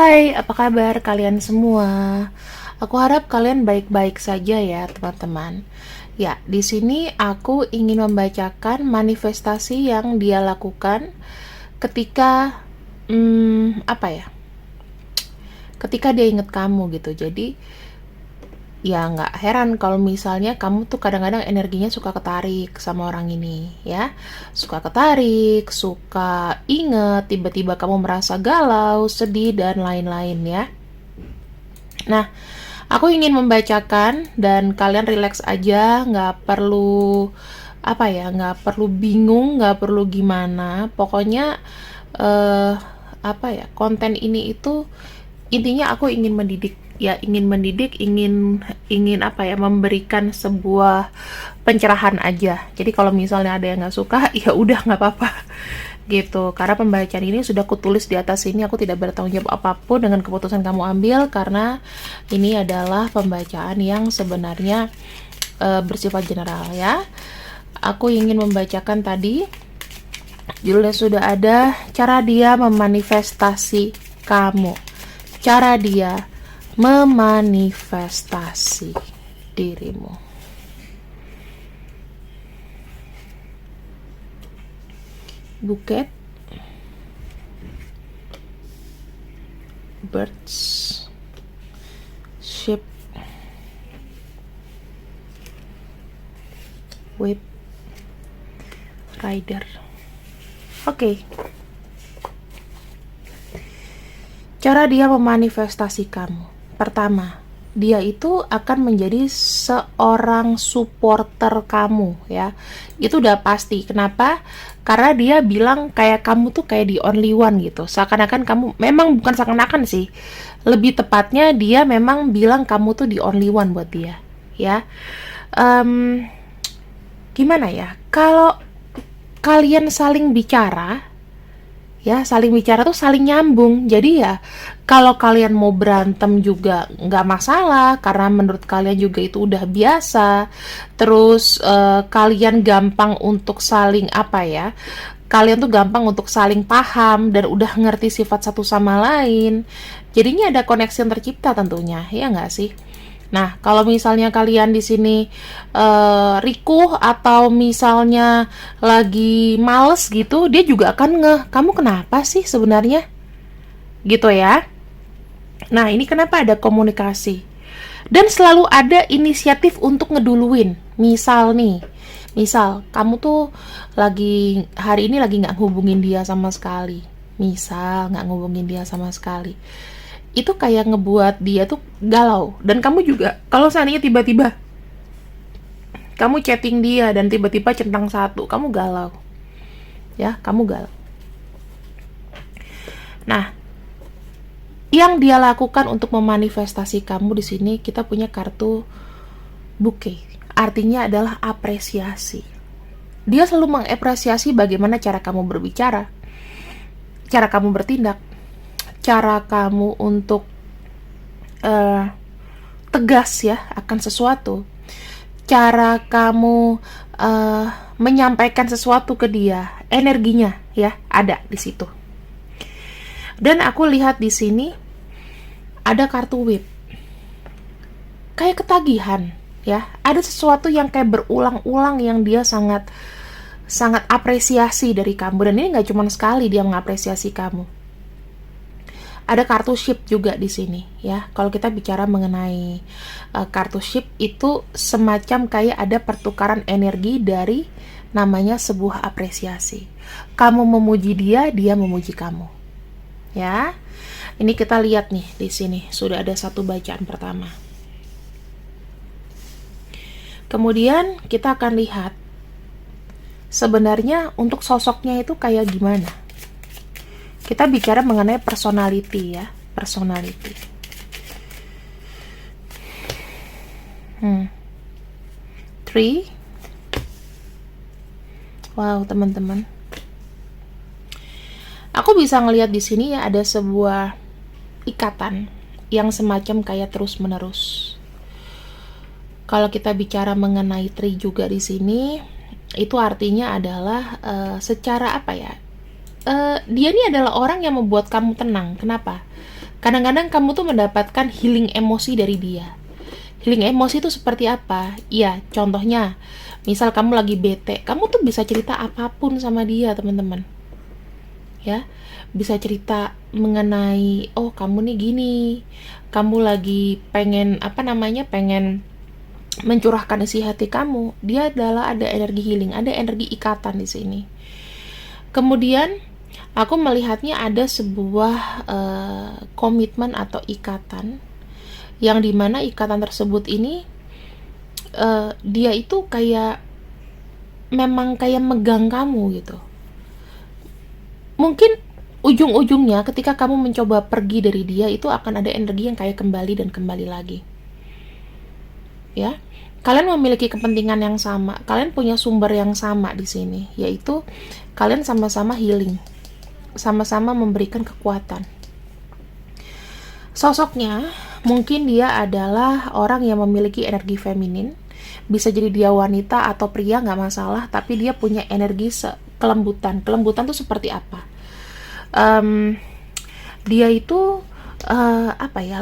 Hai, apa kabar kalian semua? Aku harap kalian baik-baik saja ya, teman-teman. Ya, di sini aku ingin membacakan manifestasi yang dia lakukan ketika apa ya? Ketika dia inget kamu gitu. Jadi, ya nggak heran kalau misalnya kamu tuh kadang-kadang energinya suka ketarik sama orang ini ya, suka ketarik, suka inget, tiba-tiba kamu merasa galau, sedih, dan lain-lain ya. Nah, aku ingin membacakan dan kalian relax aja, nggak perlu apa ya, nggak perlu bingung, nggak perlu gimana. Pokoknya eh apa ya, konten ini itu intinya aku ingin mendidik ya, ingin mendidik, ingin apa ya, memberikan sebuah pencerahan aja. Jadi kalau misalnya ada yang nggak suka ya udah nggak apa-apa gitu, karena pembacaan ini sudah kutulis di atas sini. Aku tidak bertanggung jawab apapun dengan keputusan kamu ambil, karena ini adalah pembacaan yang sebenarnya bersifat general ya. Aku ingin membacakan tadi, judulnya sudah ada, cara dia memanifestasi kamu, cara dia memanifestasi dirimu. Buket, birds, ship, whip, rider. Oke. Cara dia memanifestasi kamu. Pertama, dia itu akan menjadi seorang supporter kamu ya. Itu udah pasti. Kenapa? Karena dia bilang kayak kamu tuh kayak the only one gitu. Seakan-akan kamu, memang bukan seakan-akan sih, lebih tepatnya dia memang bilang kamu tuh the only one buat dia ya. Gimana ya, kalau kalian saling bicara ya, saling bicara tuh saling nyambung. Jadi ya kalau kalian mau berantem juga nggak masalah, karena menurut kalian juga itu udah biasa. Terus kalian gampang untuk saling apa ya, kalian tuh gampang untuk saling paham dan udah ngerti sifat satu sama lain. Jadinya ada koneksi yang tercipta tentunya, ya nggak sih? Nah, kalau misalnya kalian di sini rikuh atau misalnya lagi males gitu, dia juga akan ngeh, kamu kenapa sih sebenarnya? Gitu ya. Nah, ini kenapa ada komunikasi. Dan selalu ada inisiatif untuk ngeduluin. Misal nih, misal kamu tuh lagi hari ini lagi nggak hubungin dia sama sekali. Misal nggak ngubungin dia sama sekali, itu kayak ngebuat dia tuh galau. Dan kamu juga, kalau seandainya tiba-tiba kamu chatting dia dan tiba-tiba centang satu, kamu galau ya, kamu galau. Nah, yang dia lakukan untuk memanifestasi kamu di sini, kita punya kartu bouquet, artinya adalah apresiasi. Dia selalu mengapresiasi bagaimana cara kamu berbicara, cara kamu bertindak, cara kamu untuk tegas ya akan sesuatu, cara kamu menyampaikan sesuatu ke dia, energinya ya ada di situ. Dan aku lihat di sini ada kartu whip, kayak ketagihan ya, ada sesuatu yang kayak berulang-ulang yang dia sangat sangat apresiasi dari kamu. Dan ini nggak cuma sekali dia mengapresiasi kamu. Ada kartu ship juga di sini ya. Kalau kita bicara mengenai kartu ship, itu semacam kayak ada pertukaran energi dari namanya sebuah apresiasi. Kamu memuji dia, dia memuji kamu. Ya. Ini kita lihat nih di sini sudah ada satu bacaan pertama. Kemudian kita akan lihat sebenarnya untuk sosoknya itu kayak gimana. Kita bicara mengenai personality ya, personality. Three. Wow, teman-teman. Aku bisa ngelihat di sini ya, ada sebuah ikatan yang semacam kayak terus-menerus. Kalau kita bicara mengenai tree juga di sini, itu artinya adalah secara apa ya? Dia ini adalah orang yang membuat kamu tenang. Kenapa? Kadang-kadang kamu tuh mendapatkan healing emosi dari dia. Healing emosi itu seperti apa? Iya, contohnya, misal kamu lagi bete, kamu tuh bisa cerita apapun sama dia, teman-teman. Ya, bisa cerita mengenai, oh kamu nih gini, kamu lagi pengen, pengen mencurahkan isi hati kamu. Dia adalah ada energi healing, ada energi ikatan di sini. Kemudian, aku melihatnya ada sebuah komitmen atau ikatan, yang dimana ikatan tersebut ini dia itu kayak memang kayak megang kamu gitu. Mungkin ujung-ujungnya ketika kamu mencoba pergi dari dia, itu akan ada energi yang kayak kembali dan kembali lagi. Ya, kalian memiliki kepentingan yang sama, kalian punya sumber yang sama di sini, yaitu kalian sama-sama healing, sama-sama memberikan kekuatan. Sosoknya mungkin dia adalah orang yang memiliki energi feminin, bisa jadi dia wanita atau pria, nggak masalah, tapi dia punya energi kelembutan. Kelembutan tuh seperti apa? Dia itu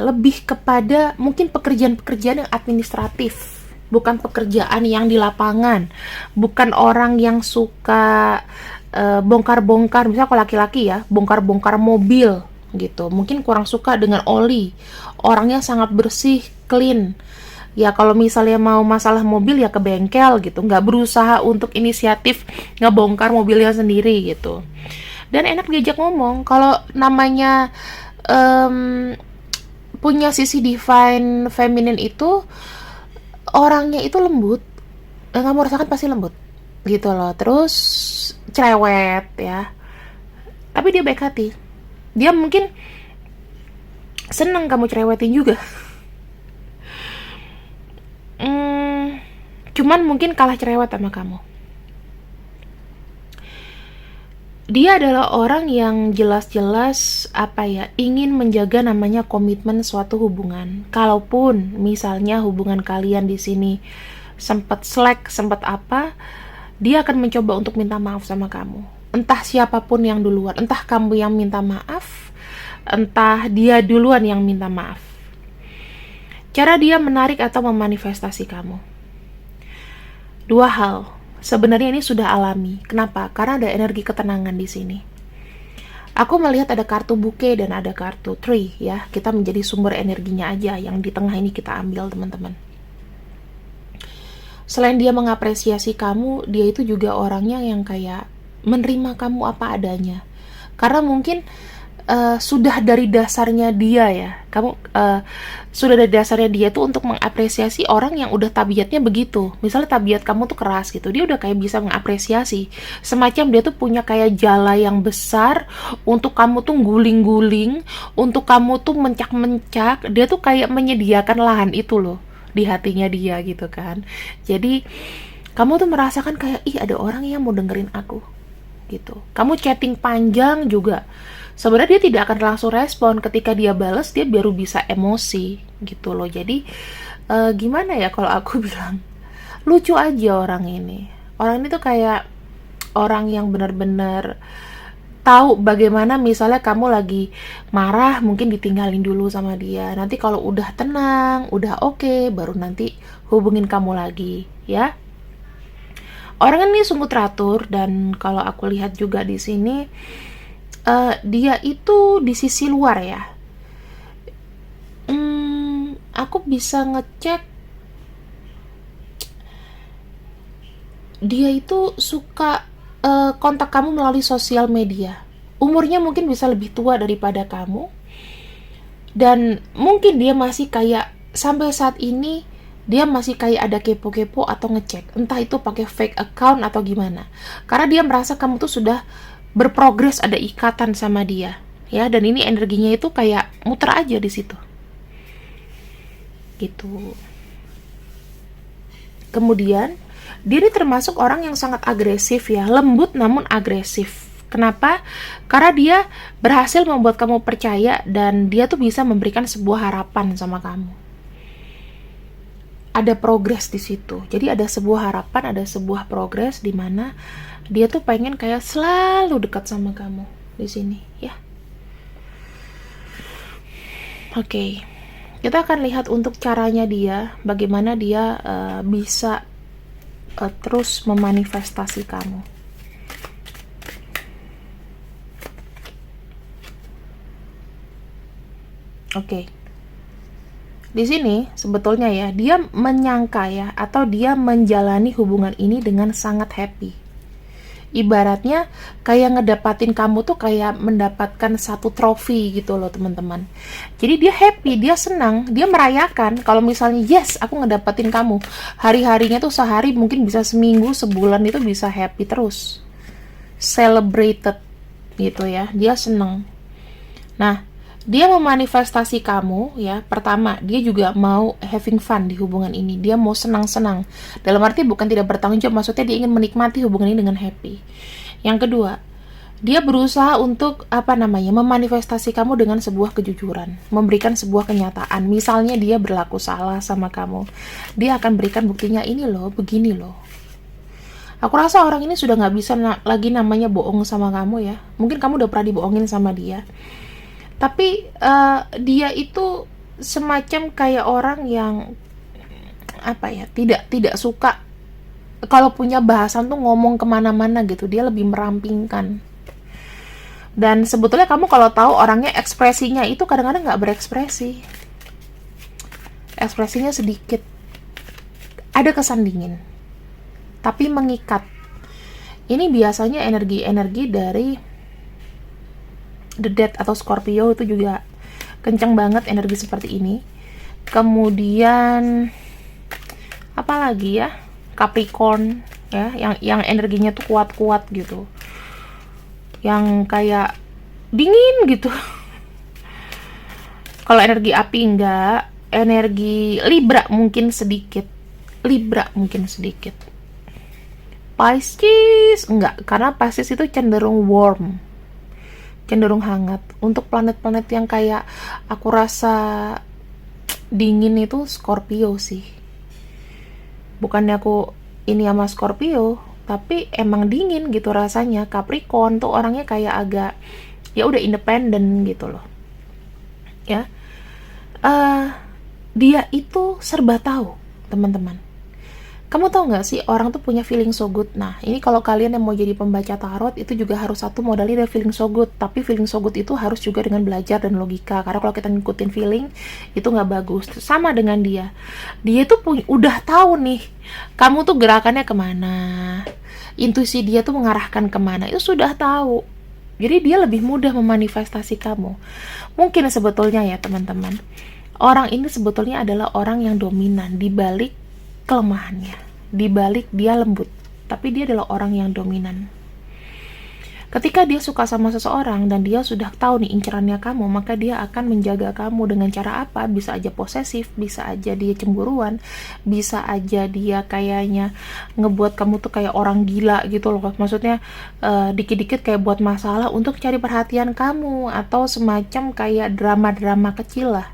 lebih kepada mungkin pekerjaan-pekerjaan yang administratif, bukan pekerjaan yang di lapangan, bukan orang yang suka bongkar-bongkar. Misalnya kalau laki-laki ya, bongkar-bongkar mobil gitu, mungkin kurang suka dengan oli. Orangnya sangat bersih, clean. Ya kalau misalnya mau masalah mobil ya ke bengkel gitu, nggak berusaha untuk inisiatif ngebongkar mobilnya sendiri gitu. Dan enak diajak ngomong. Kalau namanya punya sisi divine feminine itu, orangnya itu lembut, kamu rasakan pasti lembut gitu loh. Terus cerewet ya, tapi dia baik hati. Dia mungkin seneng kamu cerewetin juga. Cuman mungkin kalah cerewet sama kamu. Dia adalah orang yang jelas-jelas ingin menjaga namanya komitmen suatu hubungan. Kalaupun misalnya hubungan kalian di sini sempat slack, sempat dia akan mencoba untuk minta maaf sama kamu. Entah siapapun yang duluan, entah kamu yang minta maaf, entah dia duluan yang minta maaf. Cara dia menarik atau memanifestasi kamu. Dua hal. Sebenarnya ini sudah alami. Kenapa? Karena ada energi ketenangan di sini. Aku melihat ada kartu bouquet dan ada kartu tree ya. Kita menjadi sumber energinya aja yang di tengah ini kita ambil, teman-teman. Selain dia mengapresiasi kamu, dia itu juga orangnya yang kayak menerima kamu apa adanya. Karena mungkin sudah dari dasarnya dia ya, sudah dari dasarnya dia tuh untuk mengapresiasi orang yang udah tabiatnya begitu. Misalnya tabiat kamu tuh keras gitu, dia udah kayak bisa mengapresiasi. Semacam dia tuh punya kayak jala yang besar untuk kamu tuh guling-guling, untuk kamu tuh mencak-mencak. Dia tuh kayak menyediakan lahan itu loh di hatinya dia gitu kan. Jadi kamu tuh merasakan kayak, ih ada orang yang mau dengerin aku gitu. Kamu chatting panjang juga, sebenarnya dia tidak akan langsung respon. Ketika dia balas, dia baru bisa emosi gitu loh. Jadi gimana ya kalau aku bilang, lucu aja orang ini. Orang ini tuh kayak orang yang benar-benar tahu bagaimana misalnya kamu lagi marah, mungkin ditinggalin dulu sama dia. Nanti kalau udah tenang, udah oke, baru nanti hubungin kamu lagi ya. Orang ini sungguh teratur, dan kalau aku lihat juga di sini dia itu di sisi luar ya. Aku bisa ngecek dia itu suka kontak kamu melalui sosial media. Umurnya mungkin bisa lebih tua daripada kamu, dan mungkin dia masih kayak sampai saat ini dia masih kayak ada kepo-kepo atau ngecek, entah itu pakai fake account atau gimana. Karena dia merasa kamu tuh sudah berprogres, ada ikatan sama dia, ya. Dan ini energinya itu kayak muter aja di situ, gitu. Kemudian dia ini termasuk orang yang sangat agresif ya, lembut namun agresif. Kenapa? Karena dia berhasil membuat kamu percaya, dan dia tuh bisa memberikan sebuah harapan sama kamu. Ada progres di situ. Jadi ada sebuah harapan, ada sebuah progres di mana dia tuh pengen kayak selalu dekat sama kamu di sini, ya. Oke, kita akan lihat untuk caranya dia, bagaimana dia bisa terus memanifestasi kamu. Oke. Di sini sebetulnya ya, dia menyangka ya, atau dia menjalani hubungan ini dengan sangat happy. Ibaratnya kayak ngedapatin kamu tuh kayak mendapatkan satu trofi gitu loh teman-teman. Jadi dia happy, dia senang, dia merayakan kalau misalnya yes aku ngedapatin kamu. Hari-harinya tuh sehari mungkin bisa seminggu, sebulan itu bisa happy terus. Celebrated gitu ya, dia senang. Nah, dia memanifestasi kamu ya. Pertama, dia juga mau having fun di hubungan ini. Dia mau senang-senang. Dalam arti bukan tidak bertanggung jawab, maksudnya dia ingin menikmati hubungan ini dengan happy. Yang kedua, dia berusaha untuk memanifestasi kamu dengan sebuah kejujuran, memberikan sebuah kenyataan. Misalnya dia berlaku salah sama kamu, dia akan berikan buktinya, ini loh, begini loh. Aku rasa orang ini sudah nggak bisa lagi namanya bohong sama kamu ya. Mungkin kamu udah pernah dibohongin sama dia. Tapi dia itu semacam kayak orang yang tidak suka kalau punya bahasan tuh ngomong kemana-mana gitu. Dia lebih merampingkan. Dan sebetulnya kamu kalau tahu orangnya ekspresinya itu kadang-kadang nggak berekspresi. Ekspresinya sedikit. Ada kesan dingin. Tapi mengikat. Ini biasanya energi-energi dari The Dead atau Scorpio, itu juga kenceng banget energi seperti ini. Kemudian apa lagi ya, Capricorn ya, yang energinya tuh kuat-kuat gitu, yang kayak dingin gitu. Kalau energi api enggak, energi Libra mungkin sedikit, Pisces enggak, karena Pisces itu cenderung warm, cenderung hangat. Untuk planet-planet yang kayak aku rasa dingin itu Scorpio sih. Bukannya aku ini sama Scorpio, tapi emang dingin gitu rasanya. Capricorn tuh orangnya kayak agak ya udah independen gitu loh. Ya. Dia itu serba tahu, teman-teman. Kamu tahu nggak sih, orang tuh punya feeling so good. Nah, ini kalau kalian yang mau jadi pembaca tarot, itu juga harus satu modalnya dari feeling so good. Tapi feeling so good itu harus juga dengan belajar dan logika. Karena kalau kita ngikutin feeling, itu nggak bagus. Sama dengan dia. Dia tuh udah tahu nih, kamu tuh gerakannya kemana. Intuisi dia tuh mengarahkan kemana. Itu sudah tahu. Jadi dia lebih mudah memanifestasi kamu. Mungkin sebetulnya ya teman-teman, orang ini sebetulnya adalah orang yang dominan di balik kelemahannya, dibalik dia lembut, tapi dia adalah orang yang dominan. Ketika dia suka sama seseorang dan dia sudah tahu nih incerannya kamu, maka dia akan menjaga kamu dengan cara apa? Bisa aja posesif, bisa aja dia cemburuan, bisa aja dia kayaknya ngebuat kamu tuh kayak orang gila gitu loh. Maksudnya dikit-dikit kayak buat masalah untuk cari perhatian kamu, atau semacam kayak drama-drama kecil lah,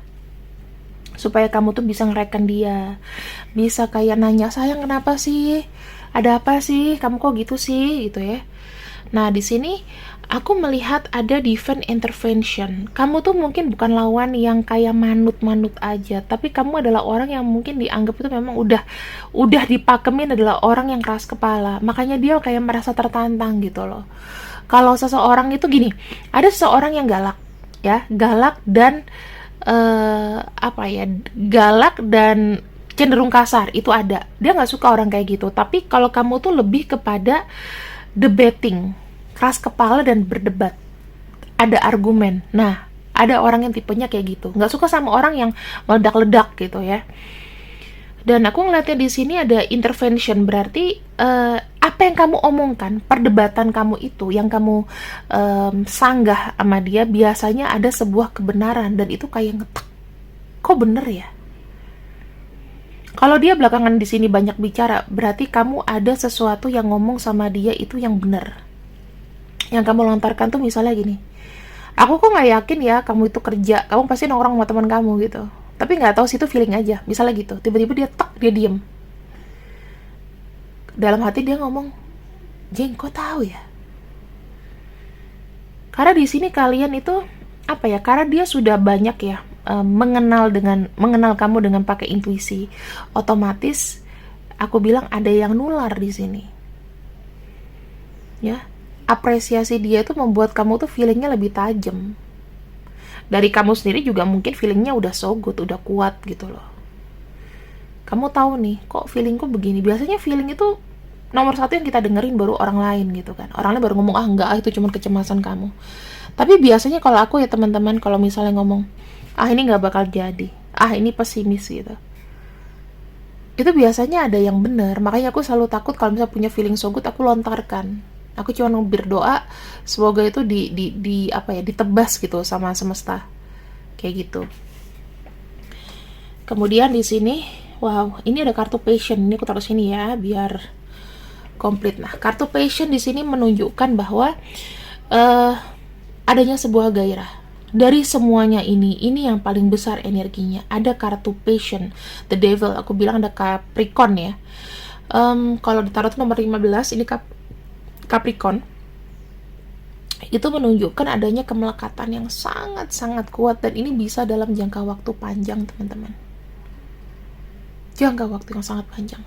supaya kamu tuh bisa ngereken dia, bisa kayak nanya, sayang kenapa sih, ada apa sih, kamu kok gitu sih, gitu ya. Nah di sini aku melihat ada divine intervention. Kamu tuh mungkin bukan lawan yang kayak manut-manut aja, tapi kamu adalah orang yang mungkin dianggap itu memang udah dipakemin adalah orang yang keras kepala, makanya dia kayak merasa tertantang gitu loh. Kalau seseorang itu gini, ada seseorang yang galak ya, galak dan galak dan cenderung kasar, itu ada. Dia nggak suka orang kayak gitu. Tapi kalau kamu tuh lebih kepada debating, keras kepala dan berdebat, ada argumen. Nah, ada orang yang tipenya kayak gitu, nggak suka sama orang yang meledak-ledak gitu ya. Dan aku ngeliatnya di sini ada intervention, berarti apa yang kamu omongkan, perdebatan kamu itu, yang kamu sanggah sama dia, biasanya ada sebuah kebenaran dan itu kayak ngetek. Kok bener ya? Kalau dia belakangan di sini banyak bicara, berarti kamu ada sesuatu yang ngomong sama dia itu yang benar. Yang kamu lontarkan tuh misalnya gini, aku kok nggak yakin ya kamu itu kerja, kamu pasti nongkrong sama teman kamu gitu. Tapi nggak tahu sih, itu feeling aja, misalnya gitu. Tiba-tiba dia diem. Dalam hati dia ngomong, Jeng, kok tahu ya? Karena di sini kalian itu karena dia sudah banyak ya mengenal kamu dengan pakai intuisi, otomatis aku bilang ada yang nular di sini. Ya, apresiasi dia itu membuat kamu tuh feelingnya lebih tajam. Dari kamu sendiri juga mungkin feelingnya udah so good, udah kuat gitu loh. Kamu tahu nih, kok feelingku begini. Biasanya feeling itu nomor satu yang kita dengerin baru orang lain gitu kan. Orang lain baru ngomong, ah enggak, itu cuma kecemasan kamu. Tapi biasanya kalau aku ya teman-teman, kalau misalnya ngomong, ah ini nggak bakal jadi, ah ini pesimis gitu, itu biasanya ada yang benar. Makanya aku selalu takut kalau misalnya punya feeling so good, aku lontarkan. Aku cuma berdoa semoga itu ditebas gitu sama semesta. Kayak gitu. Kemudian di sini, wow, ini ada kartu passion. Ini aku taruh sini ya biar komplit. Nah, kartu passion di sini menunjukkan bahwa adanya sebuah gairah. Dari semuanya ini yang paling besar energinya. Ada kartu passion, the devil. Aku bilang ada Capricorn ya. Kalau ditaruh tuh nomor 15, ini Capricorn. Itu menunjukkan adanya kemelekatan yang sangat-sangat kuat, dan ini bisa dalam jangka waktu panjang, teman-teman. Jangka waktu yang sangat panjang.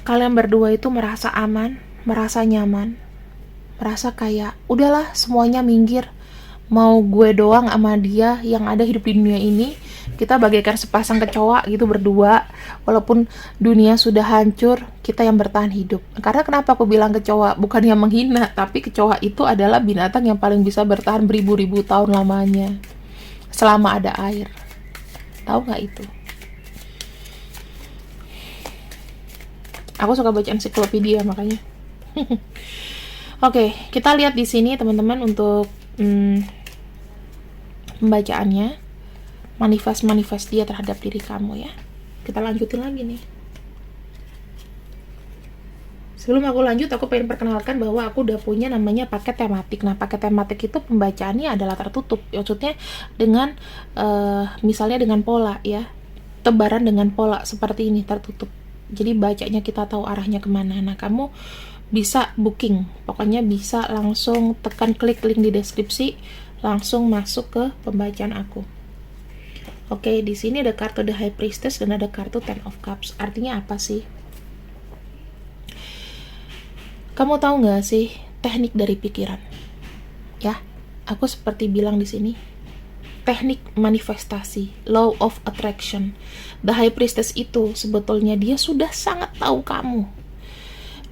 Kalian berdua itu merasa aman, merasa nyaman, merasa kayak udahlah semuanya minggir, mau gue doang sama dia yang ada hidup di dunia ini. Kita bagaikan sepasang kecoa gitu berdua, walaupun dunia sudah hancur, kita yang bertahan hidup. Karena kenapa aku bilang kecoa? Bukan yang menghina, tapi kecoa itu adalah binatang yang paling bisa bertahan beribu-ribu tahun lamanya selama ada air. Tahu nggak itu? Aku suka baca ensiklopedia makanya. Oke, kita lihat di sini teman-teman untuk pembacaannya. Manifest dia terhadap diri kamu ya. Kita lanjutin lagi nih. Sebelum aku lanjut, aku pengen perkenalkan bahwa aku udah punya namanya paket tematik. Nah, paket tematik itu pembacaannya adalah tertutup. Maksudnya dengan misalnya dengan pola ya. Tebaran dengan pola seperti ini tertutup. Jadi bacanya kita tahu arahnya kemana. Nah, kamu bisa booking. Pokoknya bisa langsung tekan klik link di deskripsi, langsung masuk ke pembacaan aku. Oke, di sini ada kartu The High Priestess dan ada kartu Ten of Cups. Artinya apa sih? Kamu tahu nggak sih teknik dari pikiran? Ya, aku seperti bilang di sini, teknik manifestasi, law of attraction. The High Priestess itu sebetulnya dia sudah sangat tahu kamu.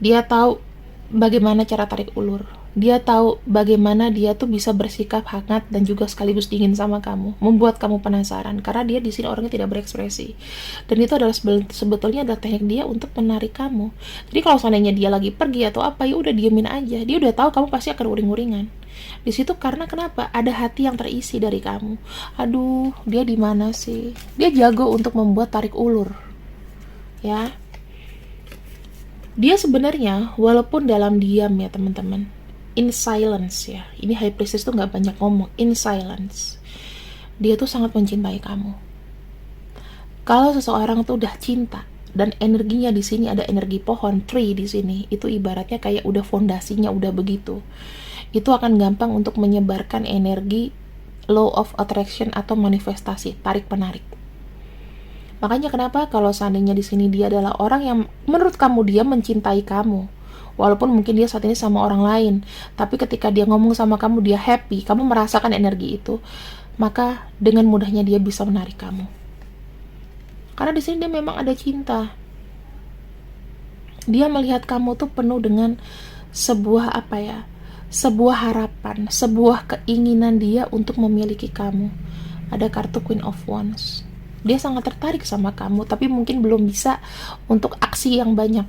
Dia tahu bagaimana cara tarik ulur. Dia tahu bagaimana dia tuh bisa bersikap hangat dan juga sekaligus dingin sama kamu, membuat kamu penasaran karena dia di sini orangnya tidak berekspresi. Dan itu adalah sebetulnya adalah teknik dia untuk menarik kamu. Jadi kalau seandainya dia lagi pergi atau apa, ya udah diemin aja. Dia udah tahu kamu pasti akan uring-uringan. Di situ karena kenapa? Ada hati yang terisi dari kamu. Aduh, dia di mana sih? Dia jago untuk membuat tarik ulur. Ya. Dia sebenarnya walaupun dalam diam ya teman-teman, in silence ya, ini High Priestess tuh nggak banyak ngomong, in silence, dia tuh sangat mencintai kamu. Kalau seseorang tuh udah cinta dan energinya di sini ada energi pohon tree di sini, itu ibaratnya kayak udah fondasinya udah begitu, itu akan gampang untuk menyebarkan energi law of attraction atau manifestasi tarik penarik. Makanya kenapa kalau seandainya di sini dia adalah orang yang menurut kamu dia mencintai kamu, walaupun mungkin dia saat ini sama orang lain, tapi ketika dia ngomong sama kamu dia happy, kamu merasakan energi itu, maka dengan mudahnya dia bisa menarik kamu. Karena di sini dia memang ada cinta. Dia melihat kamu tuh penuh dengan sebuah sebuah harapan, sebuah keinginan dia untuk memiliki kamu. Ada kartu Queen of Wands. Dia sangat tertarik sama kamu, tapi mungkin belum bisa untuk aksi yang banyak,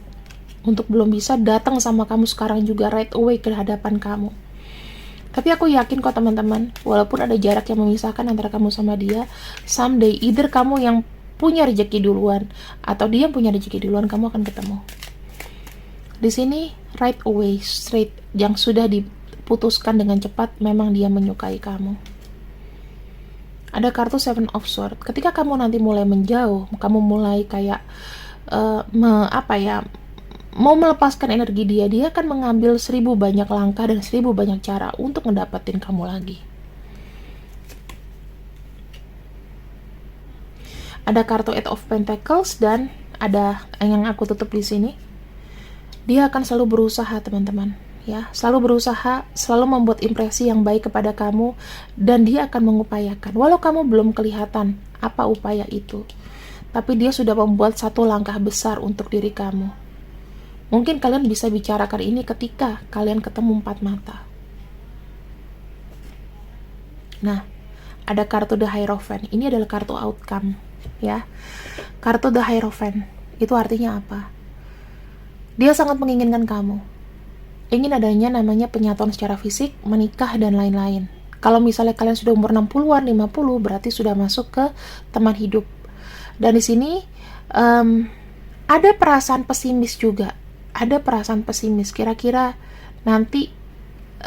untuk belum bisa datang sama kamu sekarang juga right away ke hadapan kamu. Tapi aku yakin kok teman-teman, walaupun ada jarak yang memisahkan antara kamu sama dia, someday either kamu yang punya rezeki duluan atau dia yang punya rezeki duluan, kamu akan ketemu. Di sini right away, straight, yang sudah diputuskan dengan cepat, memang dia menyukai kamu. Ada kartu Seven of Swords. Ketika kamu nanti mulai menjauh, kamu mulai kayak mau melepaskan energi dia akan mengambil 1000 banyak langkah dan 1000 banyak cara untuk ngedapetin kamu lagi. Ada kartu Eight of Pentacles dan ada yang aku tutup di sini. Dia akan selalu berusaha, teman-teman, ya, selalu berusaha, selalu membuat impresi yang baik kepada kamu, dan dia akan mengupayakan. Walau kamu belum kelihatan apa upaya itu, tapi dia sudah membuat satu langkah besar untuk diri kamu. Mungkin kalian bisa bicarakan ini ketika kalian ketemu 4 mata. Nah, ada kartu The Hierophant. Ini adalah kartu outcome, ya. Kartu The Hierophant itu artinya apa? Dia sangat menginginkan kamu. Ingin adanya namanya penyatuan secara fisik, menikah, dan lain-lain. Kalau misalnya kalian sudah umur 60-an, 50, berarti sudah masuk ke teman hidup. Dan di sini ada perasaan pesimis juga. Ada perasaan pesimis. Kira-kira nanti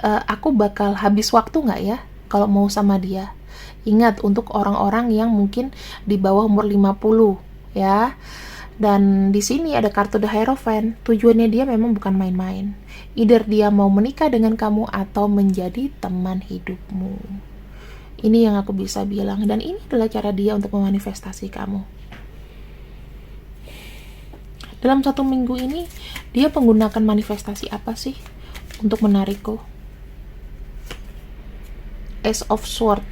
aku bakal habis waktu nggak ya kalau mau sama dia? Ingat, untuk orang-orang yang mungkin di bawah umur 50, ya. Dan di sini ada kartu The Hierophant. Tujuannya dia memang bukan main-main. Either dia mau menikah dengan kamu atau menjadi teman hidupmu. Ini yang aku bisa bilang. Dan ini adalah cara dia untuk memanifestasi kamu. Dalam 1 minggu ini, dia menggunakan manifestasi apa sih untuk menarikku? Ace of Sword.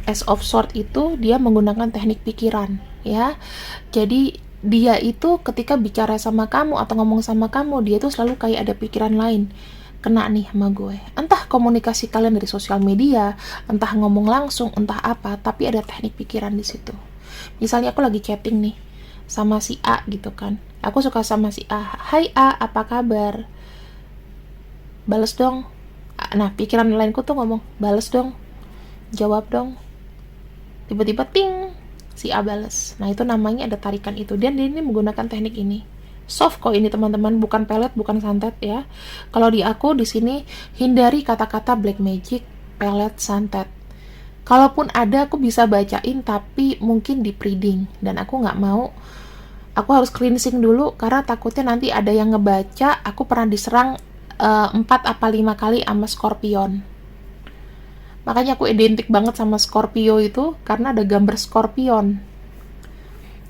Ace of Sword itu dia menggunakan teknik pikiran, ya. Jadi dia itu ketika bicara sama kamu atau ngomong sama kamu, dia tuh selalu kayak ada pikiran lain. Kena nih sama gue. Entah komunikasi kalian dari sosial media, entah ngomong langsung, entah apa, tapi ada teknik pikiran di situ. Misalnya aku lagi chatting nih sama si A gitu kan. Aku suka sama si A. Hai A, apa kabar? Bales dong. Nah, pikiran lainku tuh ngomong, bales dong. Jawab dong. Tiba-tiba ting, si A bales. Nah, itu namanya ada tarikan itu. Dan dia ini menggunakan teknik ini. Soft kok ini, teman-teman, bukan pelet, bukan santet ya. Kalau di aku di sini hindari kata-kata black magic, pelet, santet. Kalaupun ada, aku bisa bacain, tapi mungkin di reading. Dan aku nggak mau. Aku harus cleansing dulu karena takutnya nanti ada yang ngebaca. Aku pernah diserang 4 apa 5 kali sama Scorpion. Makanya aku identik banget sama Scorpio itu karena ada gambar Scorpion.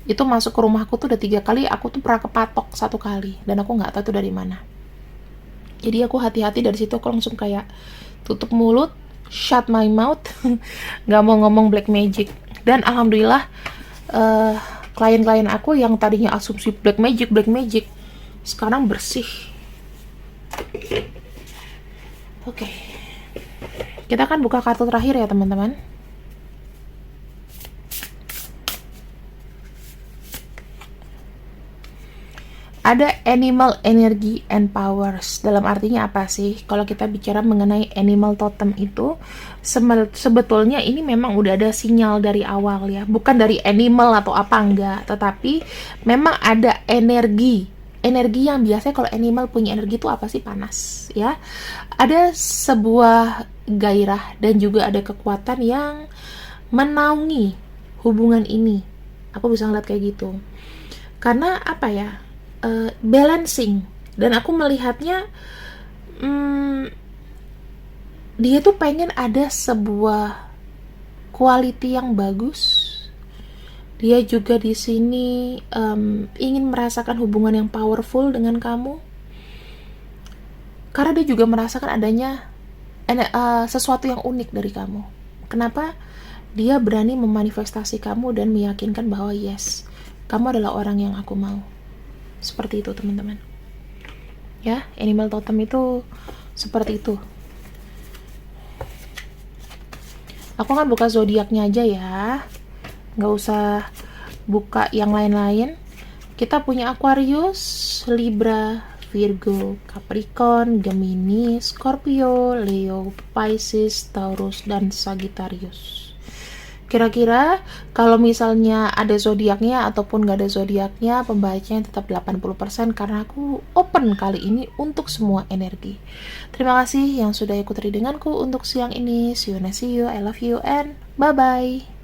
Itu masuk ke rumahku tuh udah 3 kali, aku tuh pernah kepatok 1 kali dan aku nggak tahu itu dari mana. Jadi aku hati-hati dari situ, aku langsung kayak tutup mulut, shut my mouth, nggak mau ngomong black magic. Dan alhamdulillah klien-klien aku yang tadinya asumsi black magic sekarang bersih. Oke. Kita akan buka kartu terakhir ya, teman-teman. Ada animal energy and powers. Dalam artinya apa sih? Kalau kita bicara mengenai animal totem itu, sebetulnya ini memang udah ada sinyal dari awal ya. Bukan dari animal atau apa, enggak. Tetapi memang ada energi yang biasanya kalau animal punya energi itu apa sih? Panas ya. Ada sebuah gairah dan juga ada kekuatan yang menaungi hubungan ini. Aku bisa ngeliat kayak gitu. Karena apa ya? Balancing. Dan aku melihatnya dia tuh pengen ada sebuah quality yang bagus. Dia juga di sini ingin merasakan hubungan yang powerful dengan kamu. Karena dia juga merasakan adanya sesuatu yang unik dari kamu. Kenapa? Dia berani memanifestasi kamu dan meyakinkan bahwa yes, kamu adalah orang yang aku mau. Seperti itu, teman-teman. Ya, animal totem itu seperti itu. Aku akan buka zodiaknya aja ya. Nggak usah buka yang lain-lain. Kita punya Aquarius, Libra, Virgo, Capricorn, Gemini, Scorpio, Leo, Pisces, Taurus, dan Sagittarius. Kira-kira kalau misalnya ada zodiaknya ataupun nggak ada zodiaknya, pembacanya tetap 80% karena aku open kali ini untuk semua energi. Terima kasih yang sudah ikut readinganku untuk siang ini. See you, I love you, and bye-bye.